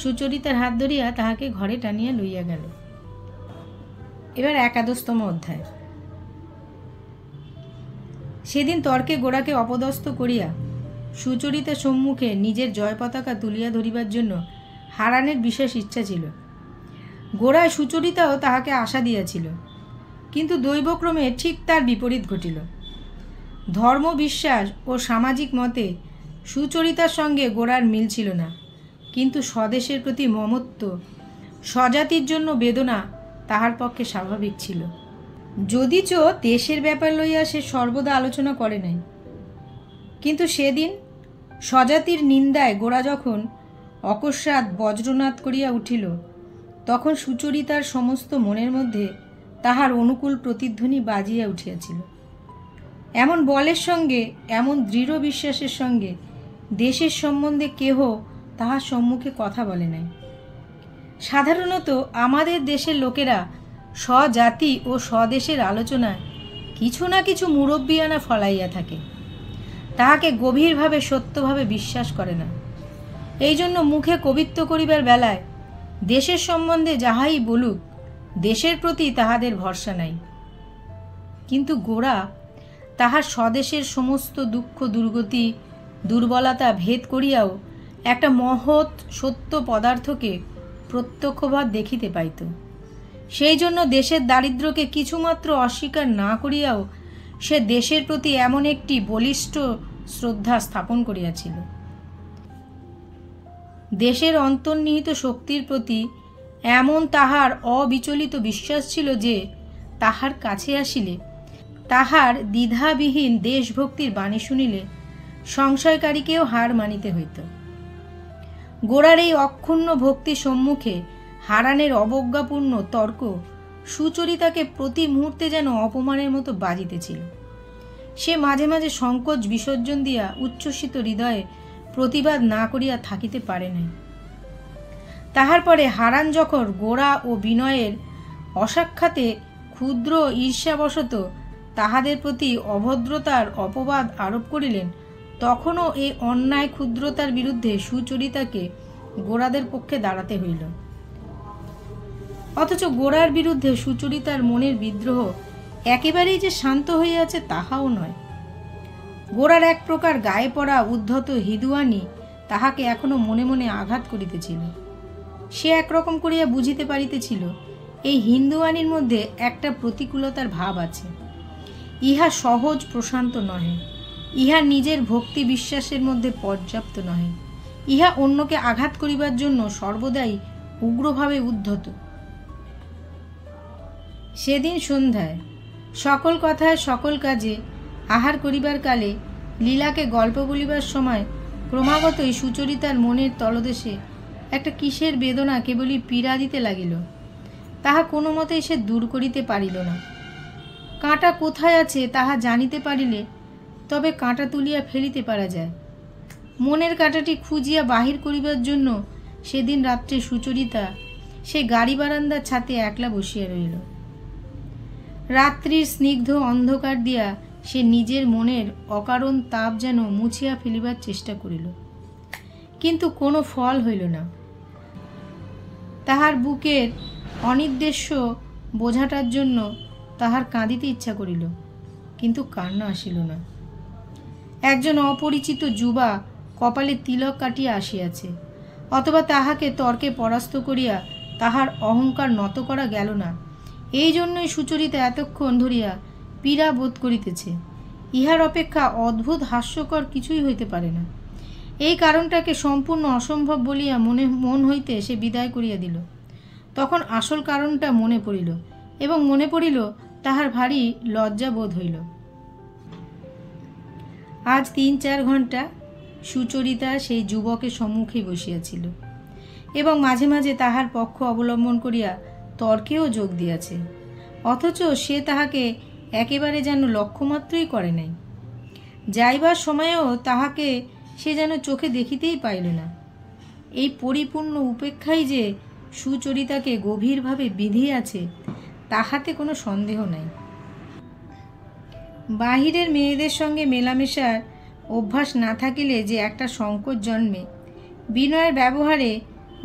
সুচরিতার হাত ধরিয়া তাহাকে ঘরে টানিয়া লইয়া গেল। এবার 11তম অধ্যায়। সেদিন তর্কে গোরাকে অপদস্থ করিয়া সুচরিতার সম্মুখে নিজের জয় পতাকা তুলিয়া ধরিবার জন্য হারানের বিশেষ ইচ্ছা ছিল। গোড়ায় সুচরিতাও তাহাকে আশা দিয়াছিল, কিন্তু দৈবক্রমে ঠিক তার বিপরীত ঘটিল। ধর্ম বিশ্বাস ও সামাজিক মতে সুচরিতার সঙ্গে গোরার মিল ছিল না, কিন্তু স্বদেশের প্রতি মমত্ব, স্বজাতির জন্য বেদনা তাহার পক্ষে স্বাভাবিক ছিল। যদিচ দেশের ব্যাপার লইয়া সে সর্বদা আলোচনা করে নাই, কিন্তু সেদিন স্বজাতির নিন্দায় গোরা যখন অকস্মাৎ বজ্রনাদ করিয়া উঠিল, তখন সুচরিতার সমস্ত মনের মধ্যে তাহার অনুকূল প্রতিধ্বনি বাজিয়া উঠিয়াছিল। এমন বলের সঙ্গে, এমন দৃঢ় বিশ্বাসের সঙ্গে দেশের সম্বন্ধে কেহ তাহার সম্মুখে কথা বলে নাই। সাধারণত আমাদের দেশের লোকেরা স্বজাতি ও স্বদেশের আলোচনায় কিছু না কিছু মুরব্বিয়ানা ফলাইয়া থাকে, তাহাকে গভীরভাবে সত্যভাবে বিশ্বাস করে না। এই জন্য মুখে কবিত্ব করিবার বেলায় দেশের সম্বন্ধে যাহাই বলুক, দেশের প্রতি তাহাদের ভরসা নাই। কিন্তু গোরা তাহার স্বদেশের সমস্ত দুঃখ দুর্গতি দুর্বলতা ভেদ করিয়াও একটা মহৎ সত্য পদার্থকে প্রত্যক্ষভাবে দেখিতে পাইত। সেই জন্য দেশের দারিদ্র্যকে কিছুমাত্র অস্বীকার না করিয়াও সে দেশের প্রতি এমন একটি বলিষ্ঠ শ্রদ্ধা স্থাপন করিয়াছিল। দেশের অন্তর্নিহিত শক্তির প্রতি এমন তাহার অবিচলিত বিশ্বাস ছিল যে তাহার কাছে আসিলে, তাহার দ্বিধাবিহীন দেশভক্তির বাণী শুনিলে সংশয়কারীকেও হার মানিতে হইত। গোরার এই অক্ষুণ্ণ ভক্তির সম্মুখে হারানের অবজ্ঞাপূর্ণ তর্ক সুচরিতাকে প্রতি মুহূর্তে যেন অপমানের মতো বাজিতেছিল। সে মাঝে মাঝে সংকোচ বিসর্জন দিয়া উচ্ছ্বসিত হৃদয়ে প্রতিবাদ না করিয়া থাকিতে পারে নাই। তাহার পরে হারান যখন গোরা ও বিনয়ের অসাক্ষাতে ক্ষুদ্র ঈর্ষাবশত তাহাদের প্রতি অভদ্রতার অপবাদ আরোপ করিলেন, তখনও এই অন্যায় ক্ষুদ্রতার বিরুদ্ধে সুচরিতাকে গোরাদের পক্ষে দাঁড়াতে হইল। অথচ গোরার বিরুদ্ধে সুচরিতার মনের বিদ্রোহ একেবারেই যে শান্ত হইয়াছে তাহাও নয়। গোরার এক প্রকার গায়ে পড়া উদ্ধত হিঁদুয়ানি তাহাকে এখনো মনে মনে আঘাত করিতেছিল। সে একরকম করিয়া বুঝিতে পারিতেছিল এই হিন্দুয়ানির মধ্যে একটা প্রতিকূলতার ভাব আছে। ইহা সহজ প্রশান্ত নহে, ইহা নিজের ভক্তি বিশ্বাসের মধ্যে পর্যাপ্ত নহে, ইহা অন্যকে আঘাত করিবার জন্য সর্বদাই উগ্রভাবে উদ্ধত। সেদিন সন্ধ্যায় সকল কথায় সকল কাজে আহার করিবার কালে লীলাকে গল্প বলিবার সময় ক্রমাগতই সুচরিতার মনের তলদেশে একটা কিসের বেদনা কেবলই পীড়া দিতে লাগিল। তাহা কোনো মতেই সে দূর করিতে পারিল না। কাঁটা কোথায় আছে তাহা জানিতে পারিলে তবে কাঁটা তুলিয়া ফেলিতে পারা যায়, মনের কাঁটাটি খুঁজিয়া বাহির করিবার জন্য সেদিন রাত্রে সুচরিতা সে গাড়ি বারান্দার ছাতে একলা বসিয়া রইল। রাত্রির স্নিগ্ধ অন্ধকার দিয়া সে নিজের মনের অকারণ তাপ যেন মুছিয়া ফেলিবার চেষ্টা করিল, কিন্তু কোনো ফল হইল না। তাহার বুকের অনির্দেশ্য বোঝাটার জন্য তাহার কাঁদিতে ইচ্ছা করিল, কিন্তু কান্না আসিল না। একজন অপরিচিত যুবা কপালে তিলক কাটিয়া আসিয়াছে, অথবা তাহাকে তর্কে পরাস্ত করিয়া তাহার অহংকার নত করা গেল না, এই জন্যই সুচরিতা এতক্ষণ ধরিয়া পীড়া বোধ করিতেছে। ইহার অপেক্ষা অদ্ভুত হাস্যকর কিছুই হইতে পারে না। এই কারণটাকে সম্পূর্ণ অসম্ভব বলিয়া মন হইতে সে বিদায় করিয়া দিল। তখন আসল কারণটা মনে পড়িল, এবং মনে পড়িল তাহার ভারী লজ্জা বোধ হইল। আজ ৩-৪ ঘণ্টা সুচরিতা সেই যুবকের সম্মুখে বসিয়াছিল এবং মাঝে মাঝে তাহার পক্ষ অবলম্বন করিয়া তর্কেও যোগ দিয়াছে, অথচ সে তাহাকে একেবারে যেন লক্ষ্যমাত্রই করে নাই। যাইবার সময়েও তাহাকে সে যেন চোখে দেখিতেই পাইল না। এই পরিপূর্ণ উপেক্ষাই যে সুচরিতাকে গভীরভাবে বিঁধিয়াছে তাহাতে কোনো সন্দেহ নাই। বাহিরের মেয়েদের সঙ্গে মেলামেশার অভ্যাস না থাকিলে যে একটা সংকোচ জন্মে, বিনয়ের ব্যবহারে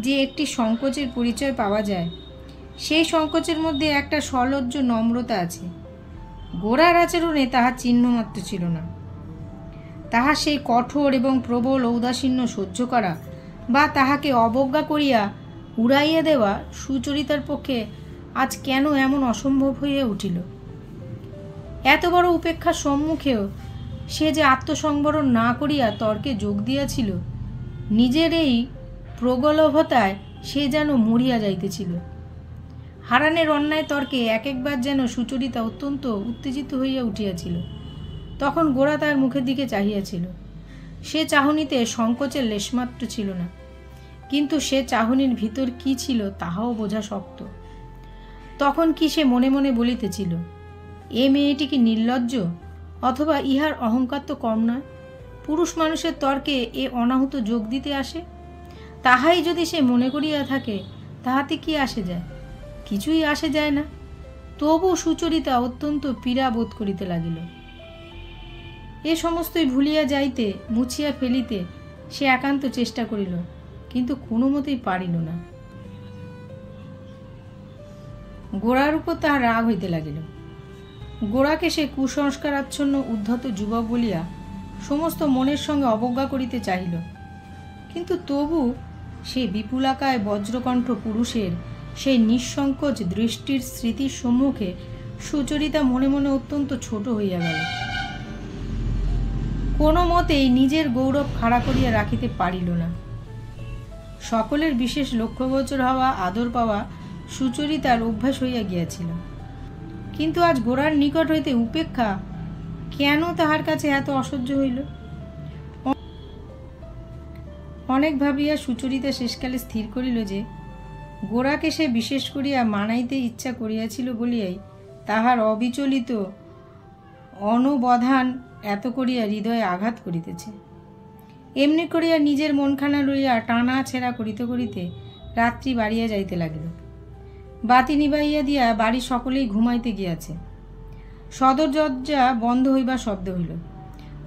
যে একটি সংকোচের পরিচয় পাওয়া যায়, সেই সংকোচের মধ্যে একটা সলজ্জ নম্রতা আছে। গোরার আচরণে তাহার চিহ্নমাত্র ছিল না। তাহার সেই কঠোর এবং প্রবল ঔদাসীন্য সহ্য করা বা তাহাকে অবজ্ঞা করিয়া উড়াইয়া দেওয়া সুচরিতার পক্ষে আজ কেন এমন অসম্ভব হইয়া উঠিল? এত বড় উপেক্ষার সম্মুখেও সে যে আত্মসংবরণ না করিয়া তর্কে যোগ দিয়াছিল, নিজের এই প্রগলভতায় সে যেন মরিয়া যাইতেছিল। হারানের অন্যায় তর্কে এক একবার যেন সুচরিতা অত্যন্ত উত্তেজিত হইয়া উঠিয়াছিল। তখন গোরা তার মুখের দিকে চাহিয়াছিল। সে চাহনিতে সংকোচের লেশমাত্র ছিল না, কিন্তু সে চাহনির ভিতর কি ছিল তাহাও বোঝা শক্ত। তখন কি সে মনে মনে বলিতেছিল, এ মেয়েটি কি নির্লজ্জ, অথবা ইহার অহংকার তো কম নয়? পুরুষ মানুষের তর্কে এ অনাহুত যোগ দিতে আসে। তাহাই যদি সে মনে করিয়া থাকে, তাহাতে কি আসে যায়? কিছুই আসে যায় না। তবু সুচরিতা অত্যন্ত পীড়া বোধ করিতে লাগিল। এ সমস্তই ভুলিয়া যাইতে, মুছিয়া ফেলিতে সে একান্ত চেষ্টা করিল, কিন্তু কোনো মতেই পারিল না। গোরার উপর তাহার রাগ হইতে লাগিল। গোরাকে সে কুসংস্কারাচ্ছন্ন উদ্ধত যুবক বলিয়া সমস্ত মনের সঙ্গে অবজ্ঞা করিতে চাহিল, কিন্তু তবু সে বিপুলাকায় বজ্রকণ্ঠ পুরুষের সেই নিঃসংকোচ দৃষ্টির স্মৃতির সম্মুখে সুচরিতা মনে মনে অত্যন্ত ছোট হইয়া গেল। কোনো মতেই নিজের গৌরব খাড়া করিয়া রাখিতে পারিল না। সকলের বিশেষ লক্ষ্যগোচর হওয়া, আদর পাওয়া সুচরিতার অভ্যাস হইয়া গিয়াছিল, কিন্তু আজ গোরার নিকট হইতে উপেক্ষা কেন তাহার কাছে এত অসহ্য হইল? অনেক ভাবিয়া সুচরিতা শেষকালে স্থির করিল যে গোরাকে সে বিশেষ করিয়া মানাইতে ইচ্ছা করিয়াছিল বলিয়াই তাহার অবিচলিত অনবধান এত করিয়া হৃদয়ে আঘাত করিতেছে। এমনি করিয়া নিজের মনখানা লইয়া টানা ছেঁড়া করিতে করিতে রাত্রি বাড়িয়া যাইতে লাগিল। বাতি নিবাইয়া দিয়া বাড়ি সকলেই ঘুমাইতে গিয়াছে। সদর দরজা বন্ধ হইবার শব্দ হইল।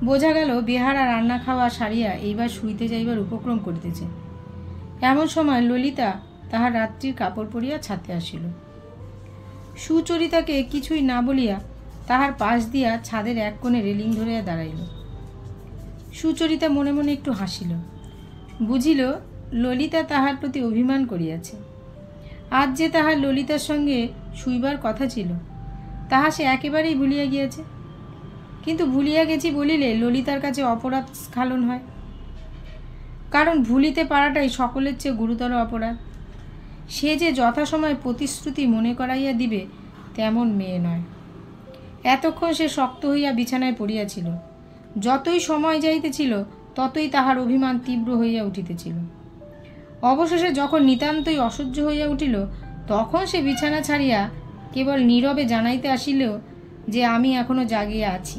বোঝা গেল বেহারা রান্না খাওয়া সারিয়া এইবার শুইতে যাইবার উপক্রম করিতেছে। এমন সময় ললিতা তাহার রাত্রির কাপড় পরিয়া ছাতে আসিল। সুচরিতাকে কিছুই না বলিয়া তাহার পাশ দিয়া ছাদের এক কোণে রেলিং ধরিয়া দাঁড়াইল। সুচরিতা মনে মনে একটু হাসিল। বুঝিল ললিতা তাহার প্রতি অভিমান করিয়াছে। আজ যে তাহার ললিতার সঙ্গে শুইবার কথা ছিল, তাহা সে একেবারেই ভুলিয়া গিয়াছে। কিন্তু ভুলিয়া গেছি বলিলে ললিতার কাছে অপরাধ স্খলন হয়, কারণ ভুলিতে পারাটাই সকলের চেয়ে গুরুতর অপরাধ। সে যে যথাসময় প্রতিশ্রুতি মনে করাইয়া দিবে তেমন মেয়ে নয়। এতক্ষণ সে শক্ত হইয়া বিছানায় পড়িয়াছিল। যতই সময় যাইতেছিল ততই তাহার অভিমান তীব্র হইয়া উঠিতেছিল। অবশেষে যখন নিতান্তই অসহ্য হইয়া উঠিল, তখন সে বিছানা ছাড়িয়া কেবল নীরবে জানাইতে আসিল যে আমি এখনো জাগিয়া আছি।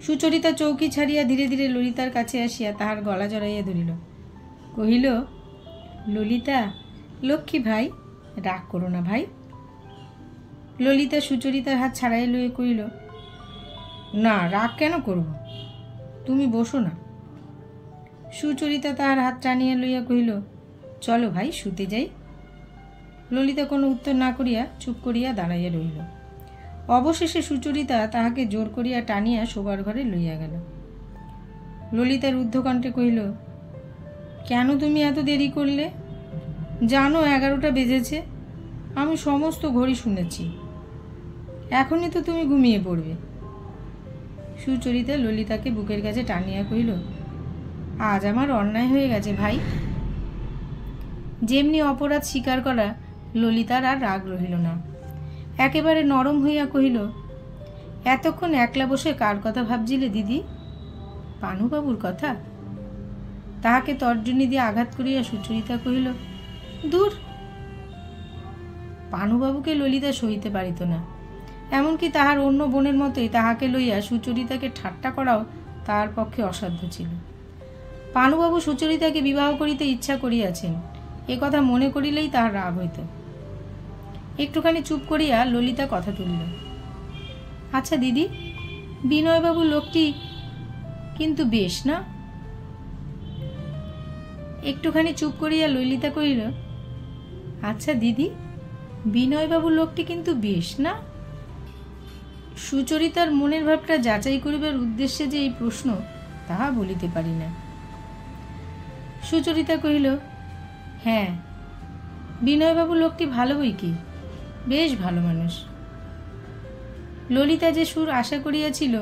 সুচরিতা চৌকি ছাড়িয়া ধীরে ধীরে ললিতার কাছে আসিয়া তাহার গলা জড়াইয়া ধরিল। কহিল, ললিতা লক্ষ্মী ভাই, রাগ করো না ভাই। ললিতা সুচরিতার হাত ছাড়াই লইয়া কহিল, না, রাগ কেন করব, তুমি বসো না। সুচরিতা তাহার হাত টানিয়া লইয়া কহিল, চলো ভাই, শুতে যাই। ললিতা কোনো উত্তর না করিয়া চুপ করিয়া দাঁড়াইয়া রহিল। অবশেষে সুচরিতা তাহাকে জোর করিয়া টানিয়া শোবার ঘরে লইয়া গেল। ললিতা রুদ্ধকণ্ঠে কহিল, কেন তুমি এত দেরি করলে? জানো 11টা বেজেছে, আমি সমস্ত ঘড়ি শুনেছি, এখনই তো তুমি ঘুমিয়ে পড়বে। সুচরিতা ললিতাকে বুকের কাছে টানিয়া কহিল, আজ আমার অন্যায় হয়ে গেছে ভাই। যেমনি অপরাধ স্বীকার করা, ললিতার আর রাগ রহিল না। একেবারে নরম হইয়া কহিল, এতক্ষণ একলা বসে কার কথা ভাবছিলে দিদি? পানুবাবুর কথা। তাহাকে তর্জনী দিয়ে আঘাত করিয়া সুচরিতা কহিল, দূর। পানুবাবুকে ললিতা সহিতে পারিত না, এমনকি তাহার অন্য বোনের মতোই তাহাকে লইয়া সুচরিতাকে ঠাট্টা করাও তাহার পক্ষে অসাধ্য ছিল। পানুবাবু সুচরিতাকে বিবাহ করিতে ইচ্ছা করিয়াছেন, এ কথা মনে করিলেই তাহার রাগ হইত। একটুখানি চুপ করিয়া ললিতা কথা তুলিল, আচ্ছা দিদি, বিনয়বাবু লোকটি কিন্তু বেশ না? একটুখানি চুপ করিয়া ললিতা কহিল, আচ্ছা দিদি, বিনয়বাবু লোকটি কিন্তু বেশ না? সুচরিতার মনের ভাবটা যাচাই করিবার উদ্দেশ্যে যে এই প্রশ্ন, তাহা বলিতে পারি না। সুচরিতা কহিল, হ্যাঁ, বিনয়বাবু লোকটি ভালো বই কি, বেশ ভালো মানুষ। ললিতা যে সুর আশা করিয়াছিল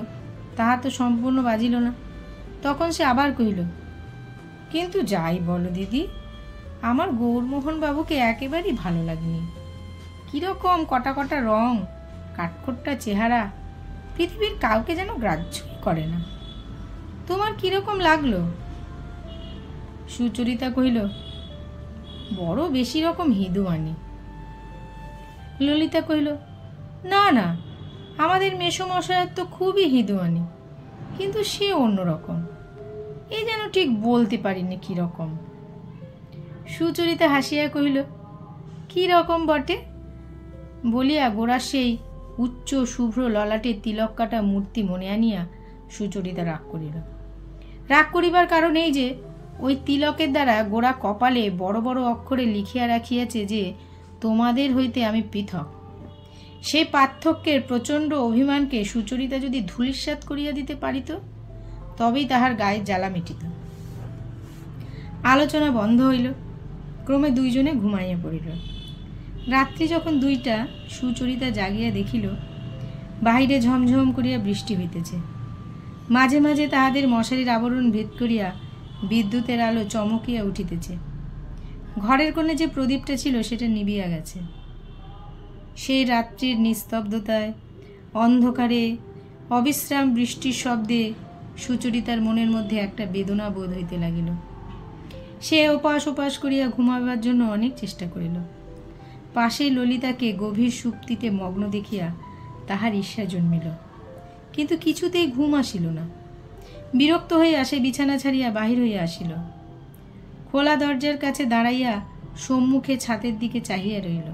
তাহা তো সম্পূর্ণ বাজিল না। তখন সে আবার কহিল, কিন্তু যাই বলো দিদি, আমার গৌরমোহন বাবুকে একেবারেই ভালো লাগেনি। কীরকম কটা কটা রং, কাঠখোট্টা চেহারা, পৃথিবীর কাউকে যেন গ্রাহ্যই করে না। তোমার কীরকম লাগলো? সুচরিতা কহিল, বড় বেশি রকম হিঁদুয়ানি। ললিতা কহিল, না না, আমাদের মেসোমশায়ের তো খুবই হিঁদুয়ানি, কিন্তু সে অন্যরকম, এ যেন ঠিক বলতে পারিনি কীরকম। সুচরিতা হাসিয়া কহিল, কী রকম বটে? বলিয়া গোড়ার সেই উচ্চ শুভ্র ললাটে তিলক কাটা মূর্তি মনে আনিয়া সুচরিতা রাগ করিল। রাগ করিবার কারণ এই যে, ওই তিলকের দ্বারা গোড়া কপালে বড় বড় অক্ষরে লিখিয়া রাখিয়াছে যে তোমাদের হইতে আমি পৃথক। সেই পার্থক্যের প্রচণ্ড অভিমানকে সুচরিতা যদি ধূলিসাৎ করিয়া দিতে পারিত, তবেই তাহার গায়ে জ্বালা মিটিত। আলোচনা বন্ধ হইল। ক্রমে দুইজনে ঘুমাইয়া পড়িল। রাত্রি যখন 2টা, সুচরিতা জাগিয়া দেখিল বাহিরে ঝমঝম করিয়া বৃষ্টি হইতেছে। মাঝে মাঝে তাহাদের মশারির আবরণ ভেদ করিয়া বিদ্যুতের আলো চমকিয়া উঠিতেছে। ঘরের কোণে যে প্রদীপটা ছিল সেটা নিবিয়া গেছে। সেই রাত্রির নিস্তব্ধতায়, অন্ধকারে, অবিশ্রাম বৃষ্টির শব্দে সুচরিতার মনের মধ্যে একটা বেদনা বোধ হইতে লাগিল। সে ওপাশ ওপাশ করিয়া ঘুমাবার জন্য অনেক চেষ্টা করিল। পাশে ললিতাকে গভীর সুপ্তিতে মগ্ন দেখিয়া তাহার ঈর্ষা জন্মিল, কিন্তু কিছুতেই ঘুম আসিল না। বিরক্ত হইয়া সে বিছানা ছাড়িয়া বাহির হইয়া আসিল। খোলা দরজার কাছে দাঁড়াইয়া সম্মুখে ছাতের দিকে চাহিয়া রহিল।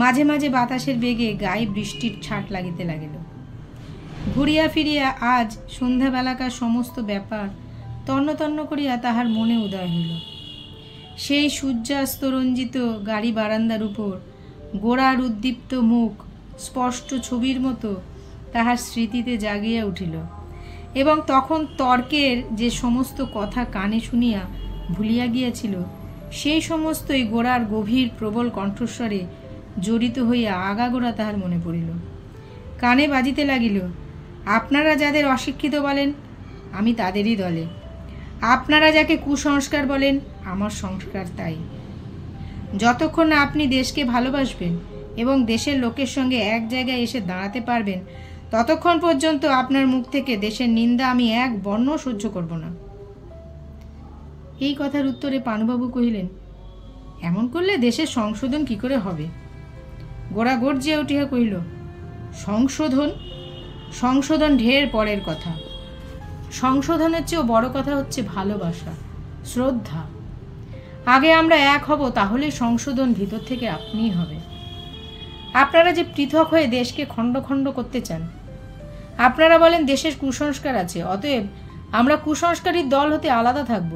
মাঝে মাঝে বাতাসের বেগে গায়ে বৃষ্টির ছাট লাগিতে লাগিল। ঘুরিয়া ফিরিয়া আজ সন্ধ্যাবেলাকার সমস্ত ব্যাপার তন্ন তন্ন করিয়া তাহার মনে উদয় হইল। সেই সূর্যাস্তরঞ্জিত গাড়ি বারান্দার উপর গোরার উদ্দীপ্ত মুখ স্পষ্ট ছবির মতো তাহার স্মৃতিতে জাগিয়া উঠিল, এবং তখন তর্কের যে সমস্ত কথা কানে শুনিয়া ভুলিয়া গিয়াছিল, সেই সমস্তই গোরার গভীর প্রবল কণ্ঠস্বরে জড়িত হইয়া আগাগোড়া তাহার মনে পড়িল। কানে বাজিতে লাগিল, আপনারা যাদের অশিক্ষিত বলেন, আমি তাদেরই দলে। আপনারা যাকে কুসংস্কার বলেন, আমার সংস্কার তাই। যতক্ষণ না আপনি দেশকে ভালোবাসবেন এবং দেশের লোকের সঙ্গে এক জায়গায় এসে দাঁড়াতে পারবেন, ততক্ষণ পর্যন্ত আপনার মুখ থেকে দেশের নিন্দা আমি এক বর্ণ সহ্য করব না। এই কথার উত্তরে পানুবাবু কহিলেন, এমন করলে দেশের সংশোধন কি করে হবে? গোরা গর্জিয়া উঠিয়া কহিল, সংশোধন? সংশোধন ঢের পরের কথা। সংশোধনের চেয়েও বড় কথা হচ্ছে ভালোবাসা, শ্রদ্ধা। আগে আমরা এক হব, তাহলেই সংশোধন ভিতর থেকে আপনিই হবে। আপনারা যে পৃথক হয়ে দেশকে খণ্ড খণ্ড করতে চান, আপনারা বলেন দেশের কুসংস্কার আছে, অতএব আমরা কুসংস্কারীর দল হতে আলাদা থাকব।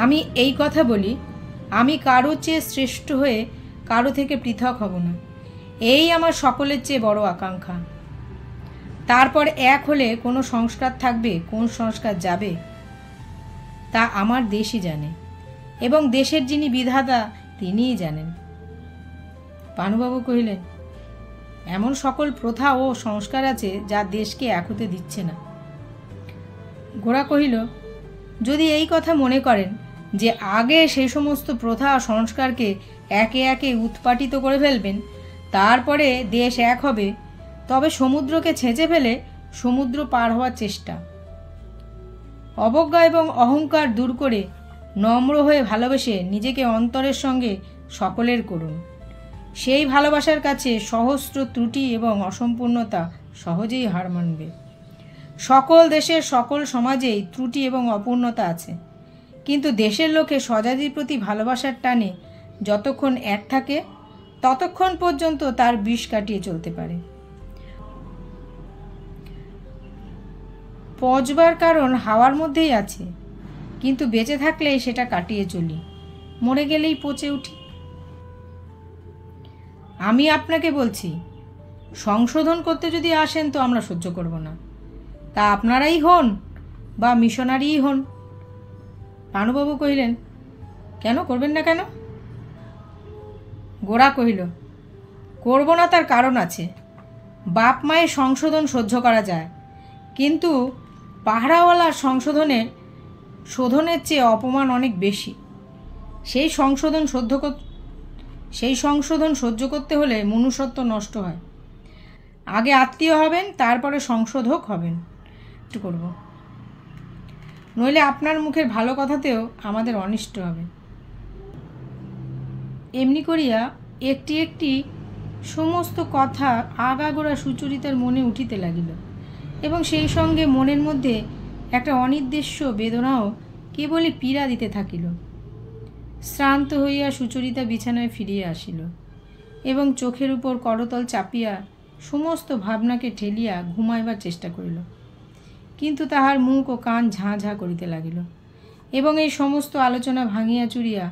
আমি এই কথা বলি, আমি কারো চেয়ে শ্রেষ্ঠ হয়ে কারো থেকে পৃথক হব না, এই আমার সকলের চেয়ে বড় আকাঙ্ক্ষা। তারপর এক হলে কোনো সংস্কার থাকবে, কোন সংস্কার যাবে, তা আমার দেশই জানে, এবং দেশের যিনি বিধাতা তিনিই জানেন। পানুবাবু কহিলেন, এমন সকল প্রথা ও সংস্কার আছে যা দেশকে এক হতে দিচ্ছে না। গোরা কহিল, যদি এই কথা মনে করেন যে আগে সেই সমস্ত প্রথা ও সংস্কারকে একে একে উৎপাটিত করে ফেলবেন, তারপরে দেশ এক হবে, তবে সমুদ্রকে ছেঁচে ফেলে সমুদ্র পার হওয়ার চেষ্টা। অবজ্ঞা এবং অহংকার দূর করে নম্র হয়ে ভালোবেসে নিজেকে অন্তরের সঙ্গে সকলের করুন। সেই ভালোবাসার কাছে সহস্র ত্রুটি এবং অসম্পূর্ণতা সহজেই হার মানবে। সকল দেশের সকল সমাজেই ত্রুটি এবং অপূর্ণতা আছে, কিন্তু দেশের লোকে স্বজাতির প্রতি ভালোবাসার টানে যতক্ষণ এক থাকে, ততক্ষণ পর্যন্ত তার বিষ কাটিয়ে চলতে পারে। পচবার কারণ হাওয়ার মধ্যেই আছে, কিন্তু বেঁচে থাকলেই সেটা কাটিয়ে চলি, মরে গেলেই পচে উঠি। আমি আপনাকে বলছি, সংশোধন করতে যদি আসেন তো আমরা সহ্য করব না, তা আপনারাই হন বা মিশনারিই হন। পানুবাবু কহিলেন, কেন করবেন না কেন? গোরা কহিল, করব না তার কারণ আছে। বাপ মায়ের সংশোধন সহ্য করা যায়, কিন্তু পাহারাওয়ালার শোধনের চেয়ে অপমান অনেক বেশি। সেই সংশোধন সহ্য করতে হলে মনুষ্যত্ব নষ্ট হয়। আগে আত্মীয় হবেন, তারপরে সংশোধক হবেন। একটু করব, নইলে আপনার মুখের ভালো কথাতেও আমাদের অনিষ্ট হবে। এমনি করিয়া একটি একটি সমস্ত কথা আগাগোড়া সুচরিতার মনে উঠিতে লাগিল, এবং সেই সঙ্গে মনের মধ্যে একটা অনির্দেশ্য বেদনাও কেবলই পীড়া দিতে থাকিল। শ্রান্ত হইয়া সুচরিতা বিছানায় ফিরিয়া আসিল এবং চোখের উপর করতল চাপিয়া সমস্ত ভাবনাকে ঠেলিয়া ঘুমাইবার চেষ্টা করিল, কিন্তু তাহার মুখ ও কান ঝাঁ ঝাঁ করিতে লাগিল, এবং এই সমস্ত আলোচনা ভাঙিয়া চুরিয়া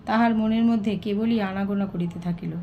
তাহার মনের মধ্যে কেবলই আনাগোনা করিতে থাকিল।